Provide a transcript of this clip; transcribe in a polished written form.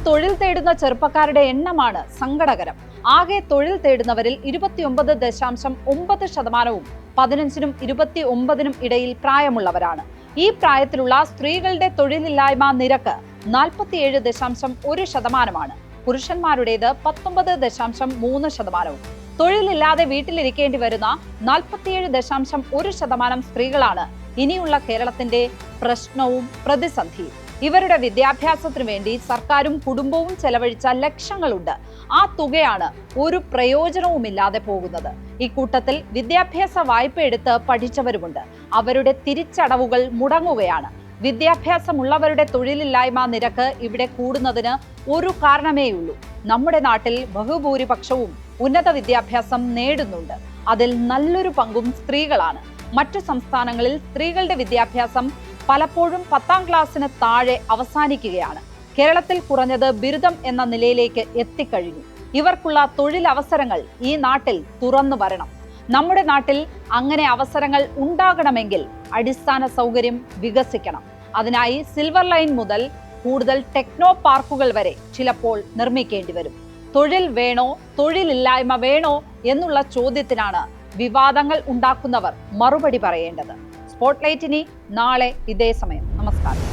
തൊഴിൽ തേടുന്ന ചെറുപ്പക്കാരുടെ എണ്ണമാണ് സങ്കടകരം. ആകെ തൊഴിൽ തേടുന്നവരിൽ 29.9% 15നും 29നും ഇടയിൽ പ്രായമുള്ളവരാണ്. ഈ പ്രായത്തിലുള്ള സ്ത്രീകളുടെ തൊഴിലില്ലായ്മ നിരക്ക് 47.1%. പുരുഷന്മാരുടേത് 19.3%. തൊഴിലില്ലാതെ വീട്ടിലിരിക്കേണ്ടി വരുന്ന 47.1% സ്ത്രീകളാണ് ഇനിയുള്ള കേരളത്തിന്റെ പ്രശ്നവും പ്രതിസന്ധിയും. ഇവരുടെ വിദ്യാഭ്യാസത്തിനു വേണ്ടി സർക്കാരും കുടുംബവും ചെലവഴിച്ച ലക്ഷങ്ങളുണ്ട്. ആ തുകയാണ് ഒരു പ്രയോജനവുമില്ലാതെ പോകുന്നത്. ഇക്കൂട്ടത്തിൽ വിദ്യാഭ്യാസ വായ്പ എടുത്ത് പഠിച്ചവരുമുണ്ട്. അവരുടെ തിരിച്ചടവുകൾ മുടങ്ങുകയാണ്. വിദ്യാഭ്യാസമുള്ളവരുടെ തൊഴിലില്ലായ്മ നിരക്ക് ഇവിടെ കൂടുന്നതിന് ഒരു കാരണമേയുള്ളൂ. നമ്മുടെ നാട്ടിൽ ബഹുഭൂരിപക്ഷവും ഉന്നത വിദ്യാഭ്യാസം നേടുന്നുണ്ട്. അതിൽ നല്ലൊരു പങ്കും സ്ത്രീകളാണ്. മറ്റു സംസ്ഥാനങ്ങളിൽ സ്ത്രീകളുടെ വിദ്യാഭ്യാസം പലപ്പോഴും 10ാം ക്ലാസ്സിന് താഴെ അവസാനിക്കുകയാണ്. കേരളത്തിൽ കുറഞ്ഞത് ബിരുദം എന്ന നിലയിലേക്ക് എത്തിക്കഴിഞ്ഞു. ഇവർക്കുള്ള തൊഴിലവസരങ്ങൾ ഈ നാട്ടിൽ തുറന്നു വരണം. നമ്മുടെ നാട്ടിൽ അങ്ങനെ അവസരങ്ങൾ ഉണ്ടാകണമെങ്കിൽ അടിസ്ഥാന സൗകര്യം വികസിക്കണം. അതിനായി സിൽവർ ലൈൻ മുതൽ കൂടുതൽ ടെക്നോ പാർക്കുകൾ വരെ ചിലപ്പോൾ നിർമ്മിക്കേണ്ടി വരും. തൊഴിൽ വേണോ, തൊഴിലില്ലായ്മ വേണോ എന്നുള്ള ചോദ്യത്തിനാണ് വിവാദങ്ങൾ ഉണ്ടാക്കുന്നവർ മറുപടി പറയേണ്ടത്. സ്പോട്ട്ലൈറ്റ് ഇനി നാളെ ഇതേ സമയം. നമസ്കാരം.